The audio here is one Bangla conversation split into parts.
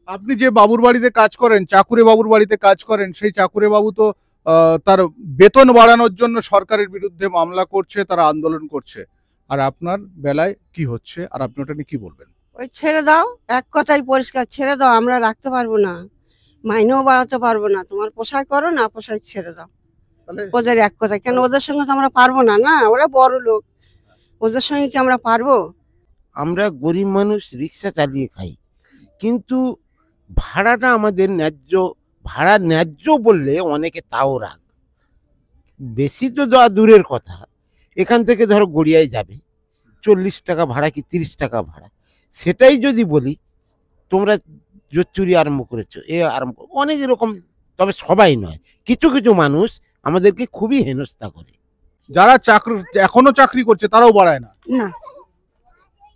আপনি যে বাবুর বাড়িতে কাজ করেন, চাকুরে বাবুর বাড়িতে কাজ করেন, সেই চাকুরে বাবু তো তার বেতন বাড়ানোর জন্য সরকারের বিরুদ্ধে মামলা করছে, তারা আন্দোলন করছে। আর আপনার বেলায় কি হচ্ছে, আর আপনি ওটা নিয়ে কি বলবেন? ওই ছেড়ে দাও, এক কথাই পরিষ্কার ছেড়ে দাও, আমরা রাখতে পারবো না, মাইনেও বাড়াতে পারবো না, তোমার পোষায় করো, না পোষায় ছেড়ে দাও। তাহলে ওদের এক কথায় কেন, ওদের সঙ্গে তো আমরা পারবো না, না ওরা বড় লোক, ওদের সঙ্গে কি আমরা পারবো? আমরা গরিব মানুষ, রিক্সা চালিয়ে খাই, কিন্তু ভাড়াটা আমাদের ন্যায্য। ভাড়া ন্যায্য বললে অনেকে তাও রাখ, বেশি তো যাওয়া দূরের কথা। এখান থেকে ধরো গড়িয়ায় যাবে, 40 টাকা ভাড়া কি 30 টাকা ভাড়া, সেটাই যদি বলি তোমরা জোচ্চুরি আরম্ভ করেছো, অনেক এরকম। তবে সবাই নয়, কিছু কিছু মানুষ আমাদেরকে খুবই হেনস্থা করে। যারা চাকরি এখনো চাকরি করছে তারাও বাড়ায় না। না,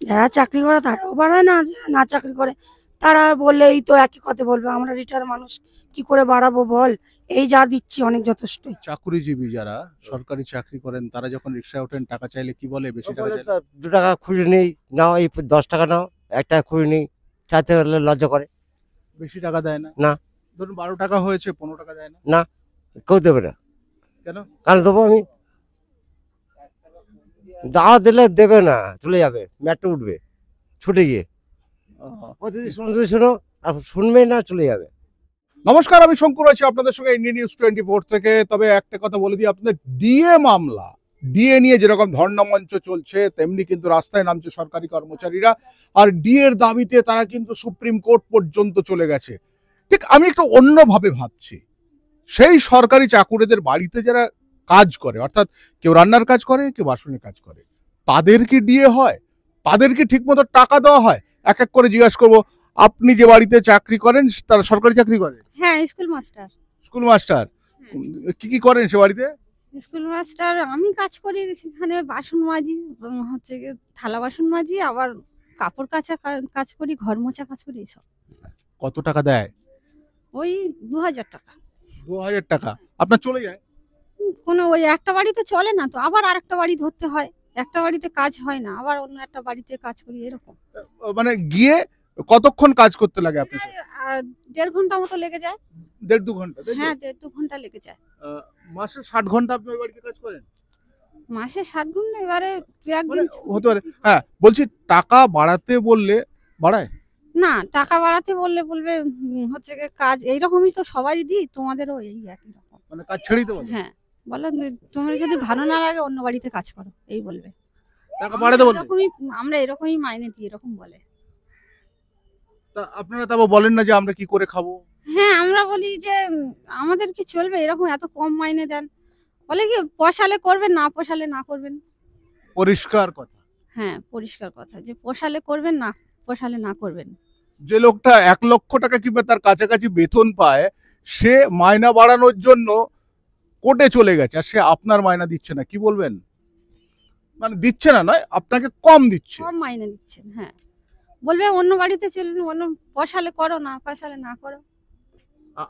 যারা চাকরি করে তারাও বাড়ায় না, যারা না চাকরি করে তারা বললে এই তো একই কথা বলবে, আমরা রিটায়ার মানুষ কি করে বাড়াবো বল, এই যা দিচ্ছি অনেক যথেষ্টই। চাকরিজীবী যারা সরকারি চাকরি করেন, তারা যখন রিক্সায় ওঠেন টাকা চাইলে কি বলে? বেশি টাকা চাইলে 2 টাকা খুঁজে নেই, নাও এই 10 টাকা নাও, 1 টাকা খুঁজে নেই, চাইতে গেলে লজ্জা করে। বেশি টাকা দেয় না? না। ধরুন 12 টাকা হয়েছে, 15 টাকা দেয় না? না, কেউ দেবে না। কেন? কাল দেবো আমি, দাওয়া দিলে দেবে না, চলে যাবে, মেট্রো উঠবে ছুটে গিয়ে। শুনতে শোনো, আর শুনবে না, চলে যাবে। নমস্কার, আমি শঙ্কুর আছি আপনাদের সঙ্গে ইন্ডিয়া নিউজ 24 থেকে। তবে একটা কথা বলে দিই আপনাদের, ডিএ মামলা, ডিএ নিয়ে যেরকম ধর্ণা মঞ্চ চলছে, তেমনি কিন্তু রাস্তায় নামছে সরকারি কর্মচারীরা। আর ডিএ এর দাবিতে তারা কিন্তু সুপ্রিম কোর্ট পর্যন্ত চলে গেছে। ঠিক আমি একটু অন্যভাবে ভাবছি, সেই সরকারি চাকুরেদের বাড়িতে যারা কাজ করে, অর্থাৎ কেউ রান্নার কাজ করে, কেউ বাসনের কাজ করে, তাদের কি ডিএ হয়? তাদের কি ঠিকমতো টাকা দেওয়া হয়? এক এক করে জিজ্ঞাসা করবো। আপনি যে বাড়িতে চাকরি করেন, তারা সরকারি চাকরি করে? হ্যাঁ, স্কুল মাস্টার। School master. কি কি করেন সে বাড়িতে? স্কুল মাস্টার আমি কাজ করি, সেখানে বাসন মাজি, হচ্ছে গিয়ে থালা বাসন মাজি, আবার কাপড় কাচা কাজ করি, ঘর মোছা কাজ করি, এইসব। কত টাকা দেয়? ওই 2000 টাকা। 2000 টাকা আপনার চলে যায়? কোনো ওই একটা বাড়িতে চলে না তো, আবার আরেকটা বাড়ি ধরতে হয়, একটা বাড়িতে কাজ হয় না, আবার অন্য একটা বাড়িতে কাজ করি, এরকম। মানে গিয়ে কতক্ষণ কাজ করতে লাগে আপনার? 1.5 ঘন্টা মতো লেগে যায়। 1.5-2 ঘন্টা? হ্যাঁ, 1.5-2 ঘন্টা লেগে যায়। মাসে 60 ঘন্টা আপনি ওই বাড়িতে কাজ করেন? মাসে 7 ঘন্টা, এবারে মানে একদিন হতে পারে। হ্যাঁ, বলছি টাকা বাড়াতে বললে বাড়ায়? না, টাকা বাড়াতে বললে বলবে হচ্ছে গিয়ে কাজ এইরকমই তো সবাই দিই, তোমাদেরও এই একই রকম। মানে কাজ ছেড়ে দিতে বলে? হ্যাঁ, বলে তোমার যদি ভালো না লাগে অন্য বাড়িতে কাজ করো, এই বলবে। টাকা বাড়াতে বলে? আমরা এরকমই মাইনে দিই, এরকম বলে। তা আপনারা তারপর বলেন না যে আমরা কি করে খাবো? হ্যাঁ, আমরা বলি যে আমাদের কি চলবে, এরকম এত কম মাইনে দেন। বলে কি পোষালে করবেন, না পোষালে না করবেন। পরিষ্কার কথা। হ্যাঁ, পরিষ্কার কথা, যে পোষালে করবেন, না পোষালে না করবেন। যে লোকটা 1 লক্ষ টাকা কিংবা তার কাছাকাছি বেতন পায়, সে মাইনা বাড়ানোর জন্য কোর্টে চলে গেছে, আর সে আপনার মাইনা দিচ্ছে না, কি বলবেন? মানে দিচ্ছে না নয়, আপনাকে কম দিচ্ছে। কম মাইনে দিচ্ছেন, হ্যাঁ। বলবে অন্য বাড়িতে চলুন, অন্য পোষালে করো, না পোষালে না করো।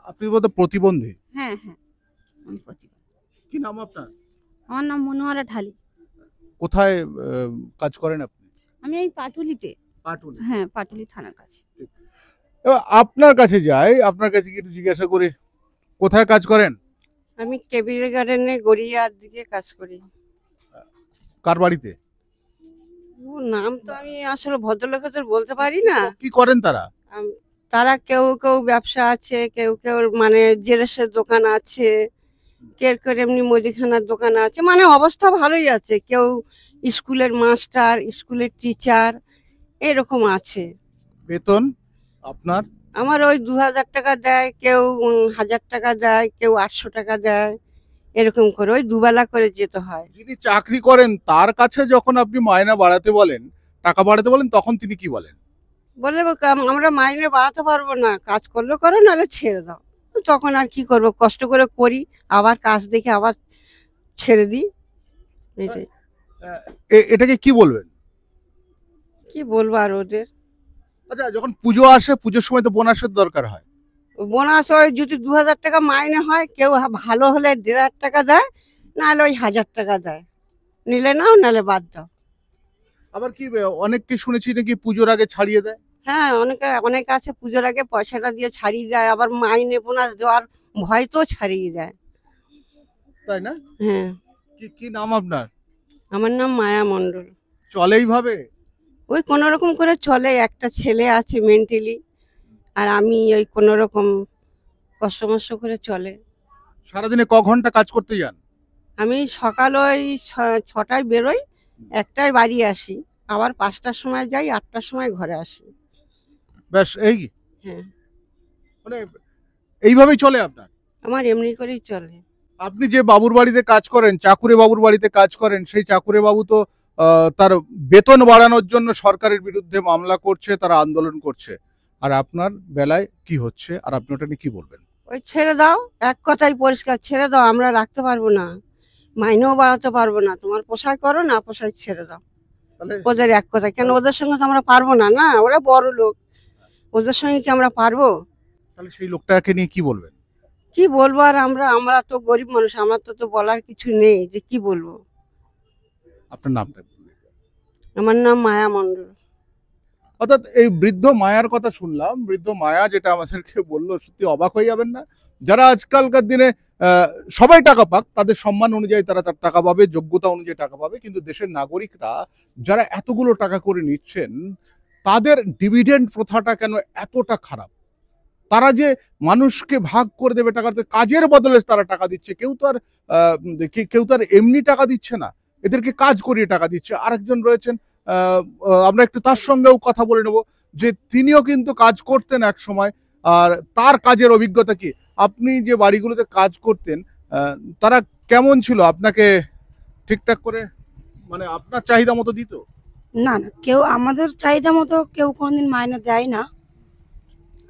আপনি বোধহয় প্রতিবন্ধী? হ্যাঁ হ্যাঁ, আমি প্রতিবাদ। কি নাম আপনার? আমার নাম মনোয়ারা ঢালি। কোথায় কাজ করেন আপনি? আমি এই পাটুলিতে। পাটুলি? হ্যাঁ, পাটুলি থানার কাছে। এবার আপনার কাছে যাই, আপনার কাছে কি একটু জিজ্ঞাসা করি, কোথায় কাজ করেন? আমি কেবিল গার্ডেনে গড়িয়ার দিকে কাজ করি। কার বাড়িতে? ও নাম তো আমি আসলে ভদ্রলোকের বলতে পারি না। কি করেন তারা? তারা কেউ কেউ ব্যবসা আছে, কেউ কেউ মানে জেরক্সের দোকান আছে, কেউ কেউ এমনি মুদিখানার দোকান আছে, মানে অবস্থা ভালোই আছে। কেউ স্কুলের মাস্টার, স্কুলের টিচার, এরকম আছে। বেতন আপনার? আমার ওই 2000 টাকা দেয়, কেউ 1000 টাকা দেয়, কেউ 800 টাকা দেয়, এরকম করে ওই দুবেলা করে যেতে হয়। যিনি চাকরি করেন তার কাছে যখন আপনি মায়না বাড়াতে বলেন, টাকা বাড়াতে বলেন, তখন তিনি কি বলেন? বলে আমরা মাইনে বাড়াতে পারবো না, কাজ করলে করো, নাহলে ছেড়ে দাও। তখন আর কি করবো, কষ্ট করে করি, আবার কাজ দেখে আবার ছেড়ে দিই। এটাই। এটাকে কি বলবেন? কি বলবো আর ওদের। আচ্ছা, যখন পুজো আসে, পুজোর সময় তো বোনাসের দরকার হয়। বোনাস ওই যদি 2000 টাকা মাইনে হয়, কেউ ভালো হলে 1500 টাকা দেয়, নাহলে ওই 1000 টাকা দেয়। নিলে নাও, নাহলে বাদ দাও। আবার কি অনেককে শুনেছি নাকি পুজোর আগে ছাড়িয়ে দেয়? হ্যাঁ, অনেকে আছে পুজোর আগে পয়সাটা দিয়ে ছাড়িয়ে যায়, আবার মাইনে বোনাস দেওয়ার ভয় তো ছাড়িয়ে যায়। তাই না? হ্যাঁ, কি কি নাম আপনার? আমার নাম মায়া মণ্ডল। চলে এইভাবে? ওই কোনো রকম করে চলে, একটা ছেলে আছে মেন্টালি, আর আমি ওই কোনো রকম কষ্ট করে চলে। সারাদিনে ক ঘন্টা কাজ করতে যান? আমি সকাল ওই 6টায় বেরোই, 1টায় বাড়ি আসি, আবার 5টার সময় যাই, 8টার সময় ঘরে আসি। ব্যাস এই? হ্যাঁ, মানে এইভাবেই চলে আপনার? আমার এমনি করেই চলে। আপনি যে বাবুর বাড়িতে কাজ করেন, চাকুরে বাবুর বাড়িতে কাজ করেন, সেই চাকুরে বাবু তো তার বেতন বাড়ানোর জন্য সরকারের বিরুদ্ধে মামলা করছে, তারা আন্দোলন করছে, আর আপনার বেলায় কি হচ্ছে, আর আপনি ওটা নিয়ে কি বলবেন? ওই ছেড়ে দাও, এক কথাই পরিষ্কার, ছেড়ে দাও, আমরা রাখতে পারবো না, মাইনেও বাড়াতে পারবো না, তোমার পোষায় করো, না পোষায় ছেড়ে দাও। তাহলে ওদের এক কথা, কেন ওদের সঙ্গে তো আমরা পারবো না, না ওরা বড় লোক, ওদের সঙ্গে কি আমরা পারবো? তাহলে সেই লোকটাকে নিয়ে কি বলবেন? কি বলবো আর, আমরা তো গরিব মানুষ, আমার তো বলার কিছু নেই যে কি বলবো। আপনার নামটা বলুন। আমার নাম মায়া মণ্ডল। অর্থাৎ এই বৃদ্ধ মায়ার কথা শুনলাম, বৃদ্ধ মায়া যেটা আমাদেরকে বললো, সত্যি অবাক হয়ে যাবেন না? যারা আজকালকার দিনে সবাই টাকা পাক, তাদের সম্মান অনুযায়ী তারা তার টাকা পাবে, যোগ্যতা অনুযায়ী টাকা পাবে, কিন্তু দেশের নাগরিকরা যারা এতগুলো টাকা করে নিচ্ছেন, তাদের ডিভিডেন্ড প্রথাটা কেন এতটা খারাপ? তারা যে মানুষকে ভাগ করে দেবে টাকাতে, কাজের বদলে তারা টাকা দিচ্ছে, কেউ তো আর এমনি টাকা দিচ্ছে না, এদেরকে কাজ করিয়ে টাকা দিচ্ছে। আরেকজন রয়েছেন, আমরা একটু তার সঙ্গেও কথা বলে নেব, যে তিনিও কিন্তু কাজ করতেন এক সময়, আর তার কাজের অভিজ্ঞতা কি। আপনি যে বাড়িগুলোতে কাজ করতেন, তারা কেমন ছিল? আপনাকে ঠিকঠাক করে, মানে আপনার চাহিদা মতো দিত? না না, কেউ আমাদের চাহিদা মতো কেউ কোনোদিন মাইনে দেয় না।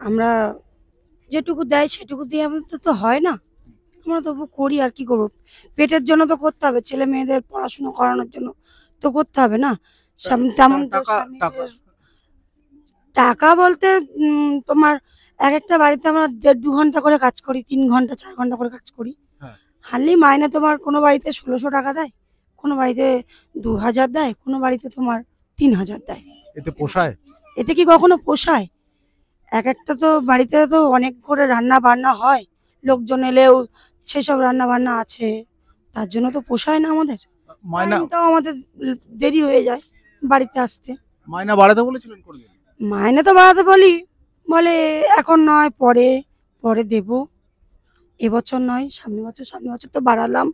আমরা যেটুকু দেয় সেটুকু দিয়ে আমাদের তো হয় না, আমরা তবু করি, আর কি করবো, পেটের জন্য তো করতে হবে, ছেলে মেয়েদের পড়াশোনা করানোর জন্য তো করতে হবে না। তেমন তো টাকা টাকা টাকা বলতে তোমার এক একটা বাড়িতে আমরা 1.5-2 ঘন্টা করে কাজ করি, 3 ঘন্টা 4 ঘন্টা করে কাজ করি। হ্যাঁ। হার্ডলি মাইনে তোমার কোনো বাড়িতে 1600 টাকা দেয়, কোনো বাড়িতে 2000 দেয়, কোনো বাড়িতে তোমার 3000 দেয়। এতে পোষায়? এতে কি কখনো পোষায়? এক একটা তো বাড়িতে তো অনেক করে রান্না বান্না হয়, লোকজন এলেও সেসব রান্না বান্না আছে, তার জন্য তো পোষায় না আমাদের। মাইনা টাইমটাও আমাদের দেরি হয়ে যায় বাড়িতে আসতে। মাইনা বাড়াতে বলেছিলেন কোনদিন? মাইনে তো বাড়াতে বলে এখন নয়, পরে পরে দেব, এবছর নয় সামনের বছর তো বাড়ালাম,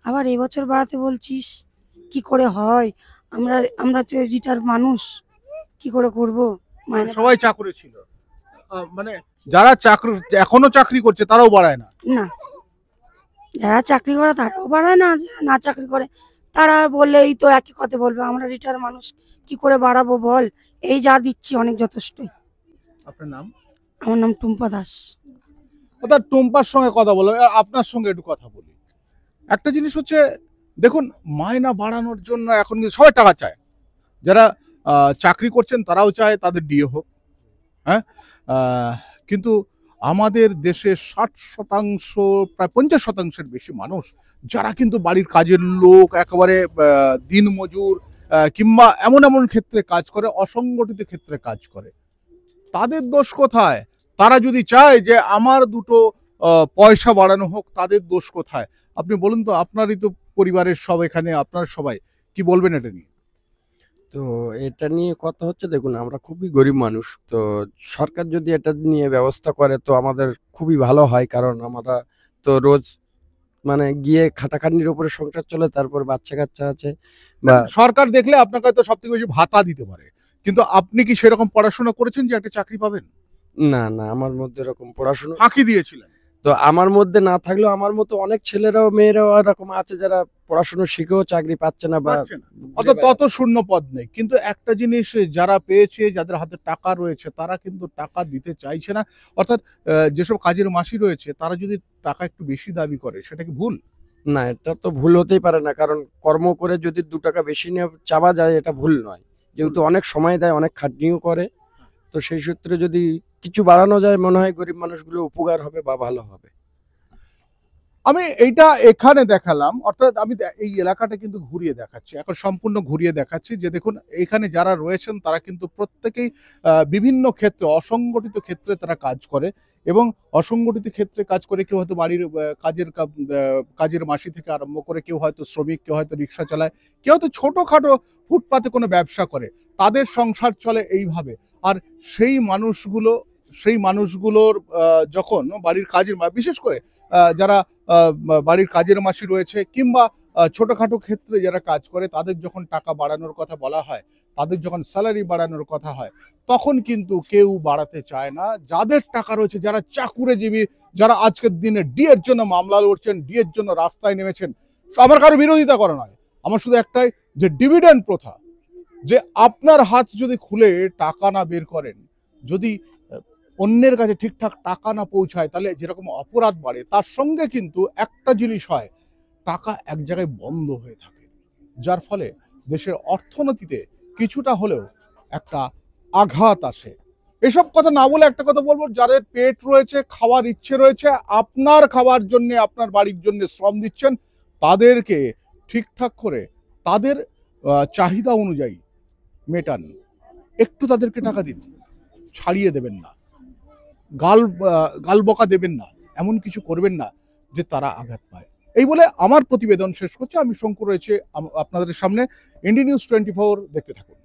আবার এবছর বাড়াতে বলছিস, কি করে হয়? আমরা তো রিটার মানুষ, কি করে করব? মাইনে সবাই চাকরি ছিল, মানে যারা চাকরি এখনো চাকরি করছে তারাও বাড়ায় না? না, যারা চাকরি করে তারাও বাড়ায় না, যারা না চাকরি করে তারা বললেই তো একই কথা বলবে, আমরা রিটার মানুষ, কি করে বাড়াবো বল, এই যা দিচ্ছি অনেক যথেষ্টই। আপনার নাম? আমার নাম টুম্পা দাস। অর্থাৎ টুম্পার সঙ্গে কথা বলো, আর আপনার সঙ্গে একটু কথা বলি। একটা জিনিস হচ্ছে, দেখুন, মাইনা বাড়ানোর জন্য এখন কিন্তু সবাই টাকা চায়, যারা চাকরি করছেন তারাও চায় তাদের ডিএ হোক, হ্যাঁ, কিন্তু আমাদের দেশে 60%, প্রায় 50%-এর বেশি মানুষ যারা কিন্তু বাড়ির কাজের লোক, একেবারে দিনমজুর, কিংবা এমন এমন ক্ষেত্রে কাজ করে, অসংগঠিত ক্ষেত্রে কাজ করে, তাদের দোষ কোথায়? তারা যদি চায় যে আমার দুটো পয়সা বাড়ানো হোক, তাদের দোষ কোথায়? আপনি বলুন তো, আপনারই তো পরিবারের সব এখানে, আপনার সবাই কি বলবেন এটা নিয়ে? তো এটা নিয়ে কথা হচ্ছে, দেখুন আমরা খুবই গরিব মানুষ, তো সরকার যদি এটা নিয়ে ব্যবস্থা করে তো আমাদের খুবই ভালো হয়, কারণ আমরা তো রোজ মানে গিয়ে খাটাখাটনির উপরে সংসার চলে, তারপর বাচ্চা কাচ্চা আছে বা সরকার দেখলে আপনাকে হয়তো সব থেকে বেশি ভাতা দিতে পারে, কিন্তু আপনি কি সেরকম পড়াশোনা করেছেন যে একটা চাকরি পাবেন? না না, আমার মধ্যে এরকম পড়াশোনা, ফাঁকি দিয়েছিলেন? তো আমার মধ্যে না থাকলেও আমার মতো অনেক ছেলেরাও মেয়েরাও এরকম আছে যারা পড়াশোনা শিখেও চাকরি পাচ্ছে না বা পাচ্ছে না। অত তত শূন্য পদ নেই, কিন্তু একটা জিনিস, যারা পেয়েছে, যাদের হাতে টাকা রয়েছে, তারা কিন্তু টাকা দিতে চাইছে না। অর্থাৎ যেসব কাজের মাসি রয়েছে, তারা যদি টাকা একটু বেশি দাবি করে, সেটা কি ভুল? না, এটা তো ভুল হতেই পারে না, কারণ কর্ম করে যদি 2 টাকা বেশি নিয়ে চাওয়া যায় এটা ভুল নয়, যেহেতু অনেক সময় দেয়, অনেক খাটনিও করে, তো সেই সূত্রে যদি কিছু বাড়ানো যায় মনে হয় গরিব মানুষগুলো উপকার হবে বা ভালো হবে। আমি এইটা এখানে দেখালাম, অর্থাৎ আমি এই এলাকাটা কিন্তু ঘুরিয়ে দেখাচ্ছি, এখন সম্পূর্ণ ঘুরিয়ে দেখাচ্ছি যে দেখুন এখানে যারা রয়েছেন তারা কিন্তু প্রত্যেকেই বিভিন্ন ক্ষেত্রে, অসংগঠিত ক্ষেত্রে তারা কাজ করে, এবং অসংগঠিত ক্ষেত্রে কাজ করে কেউ হয়তো বাড়ির কাজের মাসি থেকে আরম্ভ করে, কেউ হয়তো শ্রমিক, কেউ হয়তো রিক্সা চালায়, কেউ হয়তো ছোটোখাটো ফুটপাতে কোনো ব্যবসা করে, তাদের সংসার চলে এইভাবে। আর সেই মানুষগুলোর যখন বাড়ির কাজের বিশেষ করে যারা বাড়ির কাজের মাসি রয়েছে কিংবা ছোটোখাটো ক্ষেত্রে যারা কাজ করে, তাদের যখন টাকা বাড়ানোর কথা বলা হয়, তাদের যখন স্যালারি বাড়ানোর কথা হয়, তখন কিন্তু কেউ বাড়াতে চায় না। যাদের টাকা রয়েছে, যারা চাকুরিজীবী, যারা আজকের দিনে ডিএর জন্য মামলা লড়ছেন, ডিএর জন্য রাস্তায় নেমেছেন, আমার কারো বিরোধিতা করা নয়, আমার শুধু একটাই, যে ডিভিডেন্ড প্রথা, যে আপনার হাত যদি খুলে টাকা না বের করেন, যদি অন্যের কাছে ঠিকঠাক টাকা না পৌঁছায়, তাহলে যেরকম অপরাধ বাড়ে, তার সঙ্গে কিন্তু একটা জিনিস হয়, টাকা এক জায়গায় বন্ধ হয়ে থাকে, যার ফলে দেশের অর্থনীতিতে কিছুটা হলেও একটা আঘাত আসে। এসব কথা না বলে একটা কথা বলবো, যাদের পেট রয়েছে, খাওয়ার ইচ্ছে রয়েছে, আপনার খাওয়ার জন্য, আপনার বাড়ির জন্য শ্রম দিচ্ছেন, তাদেরকে ঠিকঠাক করে তাদের চাহিদা অনুযায়ী মেটান, একটু তাদেরকে টাকা দিন, ছাড়িয়ে দেবেন না, গাল বকা দেবেন না, এমন কিছু করবেন না যে তারা আঘাত পায়। এই বলে আমার প্রতিবেদন শেষ করছি। আমি শঙ্কর রয়েছে আপনাদের সামনে। ইন্ডি নিউজ 24 দেখতে থাকুন।